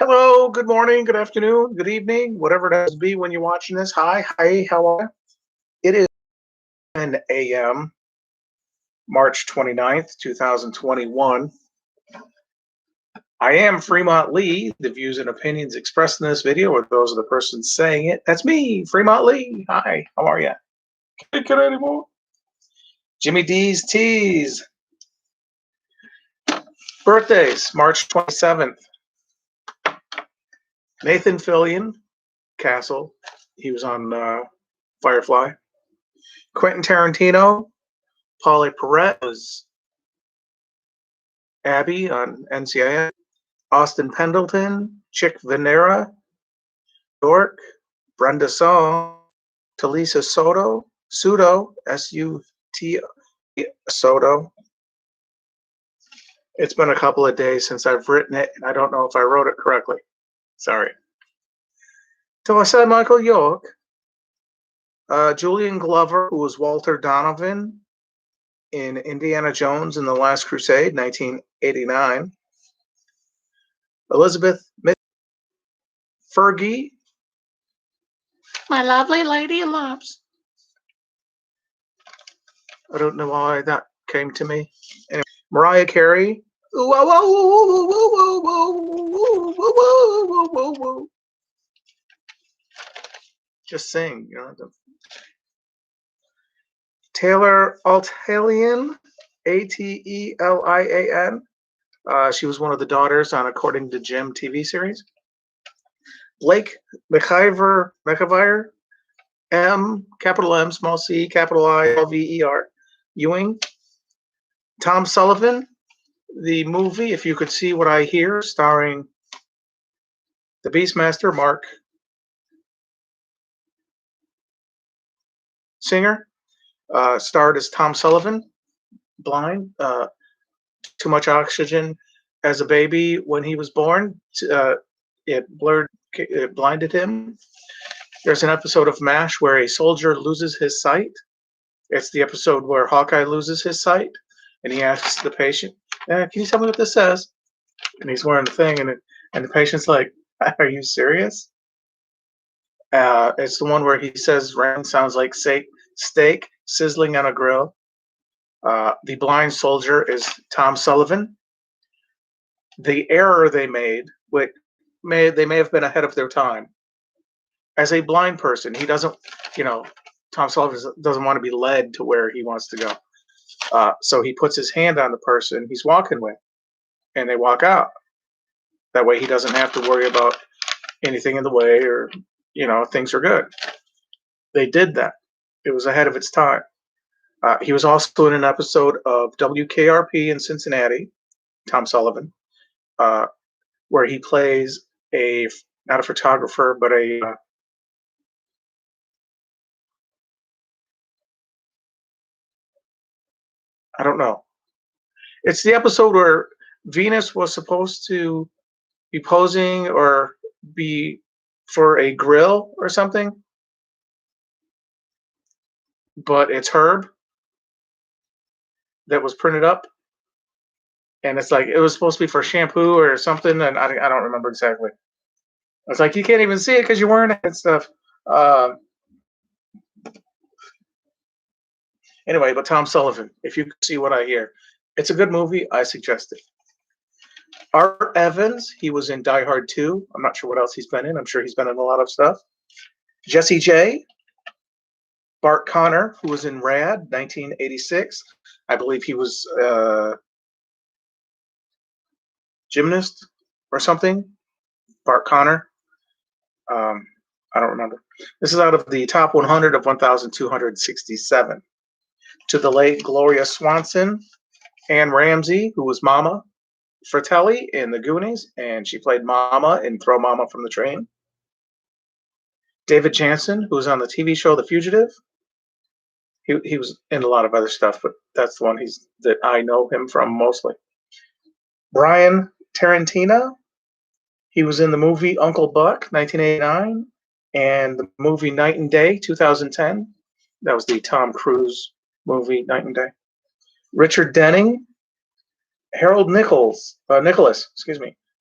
Hello, good morning, good afternoon, good evening, whatever it has to be when you're watching this. Hi, how are you? It is 10 a.m., March 29th, 2021. I am Fremont Lee. The views and opinions expressed in this video are those of the person saying it. That's me, Fremont Lee. Hi, how are you? Can't get any more. Jimmy D's Teas. Birthdays, March 27th. Nathan Fillion, Castle. He was on Firefly. Quentin Tarantino, Polly Perrette was Abby on NCIS. Austin Pendleton, Chick Venera, York, Brenda Song, Talisa Soto, S-U-T Soto. It's been a couple of days since I've written it, and I don't know if I wrote it correctly. Sorry. So I said Michael York, Julian Glover, who was Walter Donovan in Indiana Jones and the Last Crusade, 1989. Elizabeth Fergie, my lovely lady loves. I don't know why that came to me. Anyway, Mariah Carey. Just sing, you know. Taylor Altalian, Atelian. She was one of the daughters on According to Jim TV series. Blake McIver, M, capital M, small c, capital I, L-V-E-R, Ewing. Tom Sullivan, the movie If You Could See What I Hear, starring the Beastmaster, Mark Singer, starred as Tom Sullivan, blind, too much oxygen as a baby when he was born. It blinded him. There's an episode of MASH where a soldier loses his sight. It's the episode where Hawkeye loses his sight, and he asks the patient, "Can you tell me what this says?" And he's wearing the thing, and the patient's like, "Are you serious?" It's the one where he says rain sounds like steak sizzling on a grill. The blind soldier is Tom Sullivan. The error they made, they may have been ahead of their time. As a blind person, he doesn't, Tom Sullivan doesn't want to be led to where he wants to go. So he puts his hand on the person he's walking with, and they walk out. That way he doesn't have to worry about anything in the way, or, things are good. They did that. It was ahead of its time. He was also in an episode of WKRP in Cincinnati, Tom Sullivan, where he plays not a photographer, but I don't know. It's the episode where Venus was supposed to be posing or be for a grill or something, but it's Herb that was printed up, and it's like it was supposed to be for shampoo or something, and I don't remember exactly. It's like you can't even see it because you're wearing it and stuff. Anyway, but Tom Sullivan, If You Could See What I Hear, it's a good movie. I suggest it. Art Evans, he was in Die Hard 2. I'm not sure what else he's been in. I'm sure he's been in a lot of stuff. Jesse J. Bart Connor, who was in Rad, 1986. I believe he was gymnast or something. Bart Connor. I don't remember. This is out of the top 100 of 1,267. To the late Gloria Swanson, Anne Ramsey, who was Mama Fratelli in The Goonies, and she played Mama in Throw Mama from the Train. David Jansen, who was on the TV show The Fugitive. He was in a lot of other stuff, but that's the one that I know him from mostly. Brian Tarantino, he was in the movie Uncle Buck, 1989, and the movie Night and Day, 2010. That was the Tom Cruise movie, Night and Day. Richard Denning, Harold Nicholas,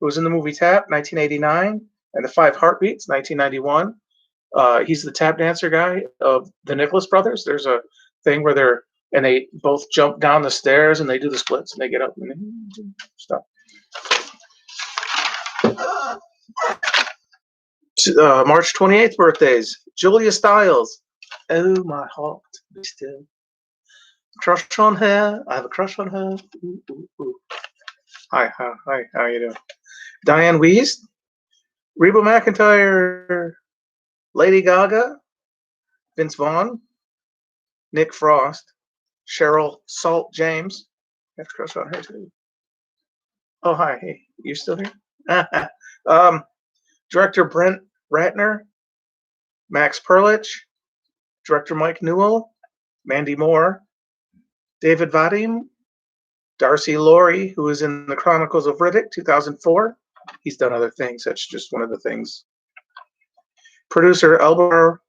who was in the movie Tap, 1989, and The Five Heartbeats, 1991. He's the tap dancer guy of the Nicholas Brothers. There's a thing where they both jump down the stairs and they do the splits and they get up and they do stuff. March 28th birthdays. Julia Stiles. Oh, my heart be still. Crush on her. I have a crush on her. Ooh, ooh, ooh. Hi, how you doing? Diane Wiest. Reba McEntire. Lady Gaga. Vince Vaughn. Nick Frost. Cheryl Salt James. I have a crush on her too. Oh, hi. Hey, you still here? Director Brent Ratner. Max Perlich. Director Mike Newell. Mandy Moore. David Vadim. Darcy Laurie, who is in The Chronicles of Riddick, 2004. He's done other things. That's just one of the things. Producer Albert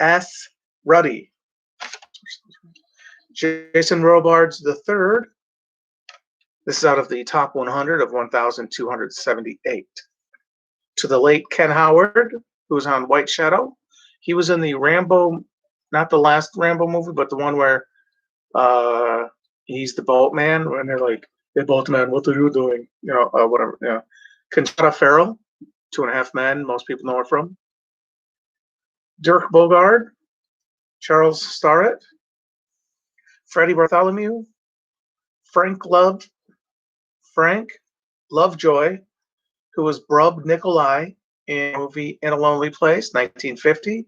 S. Ruddy. Jason Robards III. This is out of the top 100 of 1,278. To the late Ken Howard, who was on White Shadow. He was in the Rambo, not the last Rambo movie, but the one where he's the boatman, when they're like, "Hey, boatman, what are you doing?" Whatever. Conchata Ferrell, 2.5 Men. Most people know her from. Dirk Bogarde, Charles Starrett, Freddie Bartholomew, Frank Lovejoy, who was Brub Nikolai in the movie In a Lonely Place, 1950.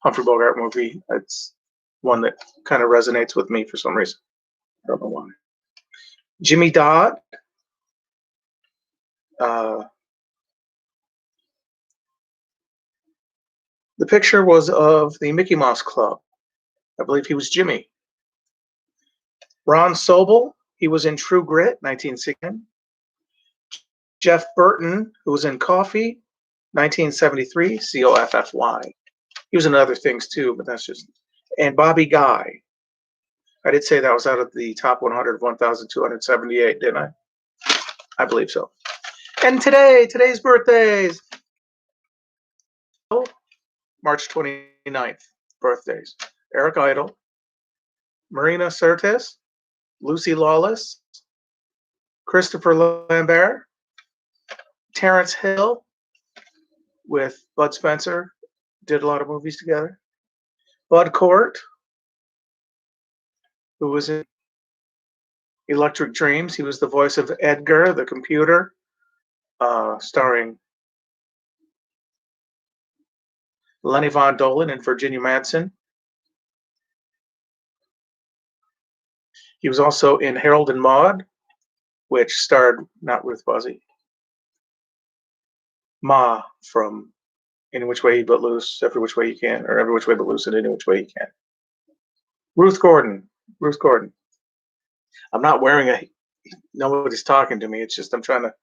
Humphrey Bogart movie. It's one that kind of resonates with me for some reason. I don't know why. Jimmy Dodd. The picture was of the Mickey Mouse Club. I believe he was Jimmy. Ron Sobel. He was in True Grit, 1960. Jeff Burton, who was in Coffee, 1973, Coffy. He was in other things too, but that's just. And Bobby Guy. I did say that was out of the top 100 of 1,278, didn't I? I believe so. And today's birthdays. March 29th, birthdays. Eric Idle, Marina Sirtis, Lucy Lawless, Christopher Lambert, Terrence Hill with Bud Spencer, did a lot of movies together. Bud Cort, who was in Electric Dreams. He was the voice of Edgar, the computer, starring Lenny Von Dolan and Virginia Madsen. He was also in Harold and Maude, which starred not Ruth Buzzy, Ma from Any Which Way But Loose, Every Which Way You Can, or Every Which Way But Loose and Any Which Way You Can. Ruth Gordon. I'm not wearing nobody's talking to me. It's just I'm trying to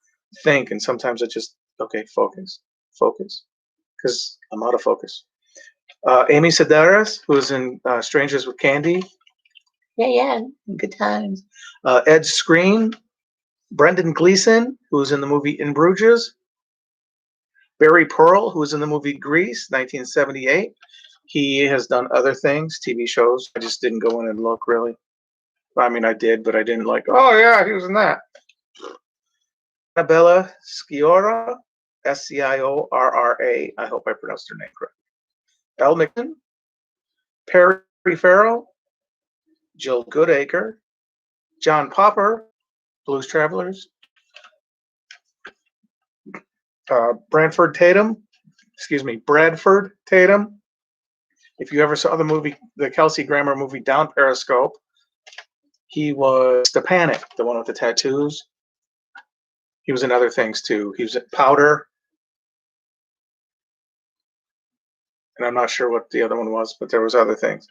think, and sometimes I just, okay, focus, because I'm out of focus. Amy Sedaris, who was in Strangers with Candy. Yeah, good times. Ed Skrein, Brendan Gleeson, who was in the movie In Bruges. Barry Pearl, who was in the movie Grease, 1978. He has done other things, TV shows. I just didn't go in and look, really. I mean, I did, but I didn't like, oh, yeah, he was in that. Annabella Sciorra, Sciorra. I hope I pronounced her name correct. Elle Mixon, Perry Farrell, Jill Goodacre, John Popper, Blues Travelers, Bradford Tatum. If you ever saw the Kelsey Grammer movie Down Periscope, he was Stepanek, the one with the tattoos. He was in other things too. He was at Powder. And I'm not sure what the other one was, but there was other things.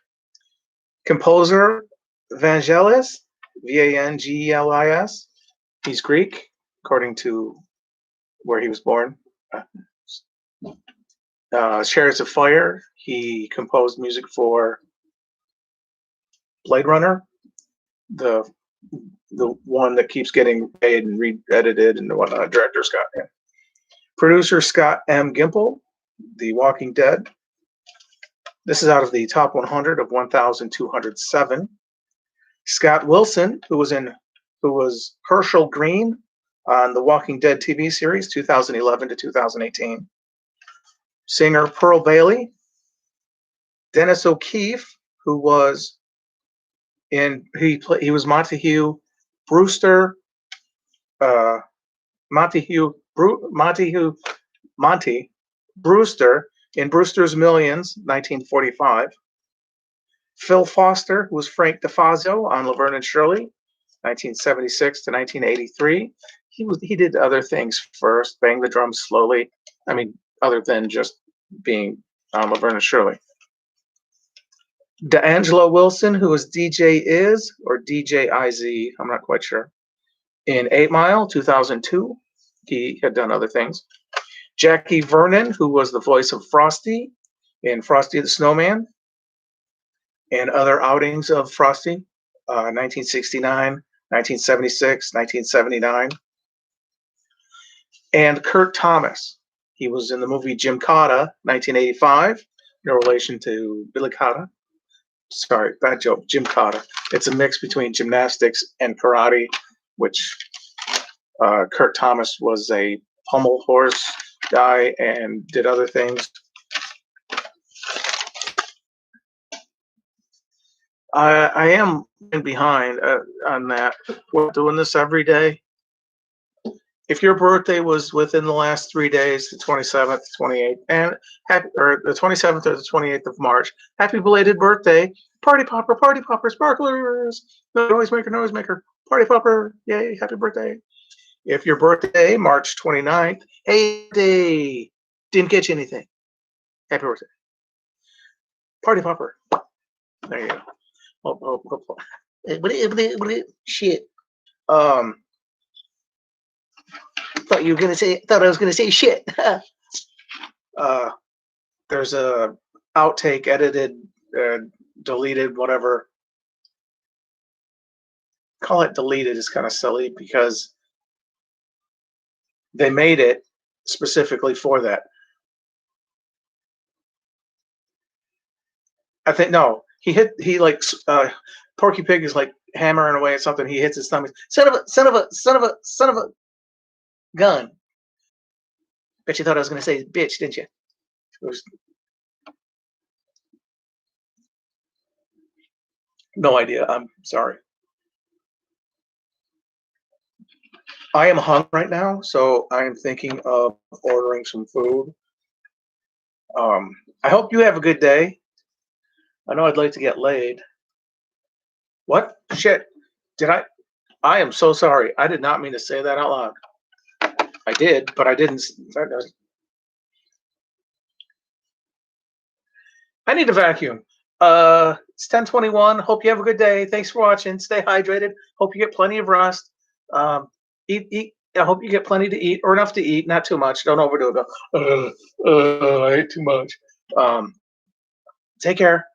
Composer Vangelis, Vangelis. He's Greek, according to where he was born. Chariots of Fire. He composed music for Blade Runner. the one that keeps getting made and re-edited and whatnot. Director Scott. Yeah. Producer Scott M. Gimple, The Walking Dead. This is out of the top 100 of 1,207. Scott Wilson, who was Herschel Green on the Walking Dead TV series 2011 to 2018. Singer Pearl Bailey. Dennis O'Keefe, who was he was Montague Brewster, Monty Brewster in Brewster's Millions, 1945. Phil Foster, who was Frank DeFazio on Laverne and Shirley, 1976 to 1983. He did other things first, Bang the Drums Slowly. I mean, other than just being on Laverne and Shirley. D'Angelo Wilson, who was DJ Iz or DJ IZ, I'm not quite sure, in 8 Mile, 2002. He had done other things. Jackie Vernon, who was the voice of Frosty in Frosty the Snowman and other outings of Frosty, 1969, 1976, 1979. And Kurt Thomas. He was in the movie Gymkata, 1985, no relation to Billy Cotta. Sorry, bad joke. Gymkata. It's a mix between gymnastics and karate, which Kurt Thomas was a pommel horse guy and did other things. I am behind on that. We're doing this every day. If your birthday was within the last 3 days, the 27th, 28th, and or the 27th or the 28th of March, happy belated birthday. Party popper, sparklers. Noisemaker, party popper. Yay, happy birthday. If your birthday, March 29th, hey, day, didn't get you anything. Happy birthday. Party popper. There you go. Oh. Shit. Thought I was gonna say shit. There's a outtake, edited, deleted, whatever. Call it deleted is kind of silly because they made it specifically for that. I think no, he like Porky Pig is like hammering away at something. He hits his stomach. Son of a gun. Bet you thought I was gonna say bitch, didn't you? No idea. I'm sorry. I am hungry right now, so I am thinking of ordering some food. I hope you have a good day. I know I'd like to get laid. What? Shit. Did I? I am so sorry. I did not mean to say that out loud. I did, but I didn't. I need a vacuum. It's 10:21. Hope you have a good day. Thanks for watching. Stay hydrated. Hope you get plenty of rest. Eat. I hope you get plenty to eat, or enough to eat, not too much. Don't overdo it. I ate too much. Take care.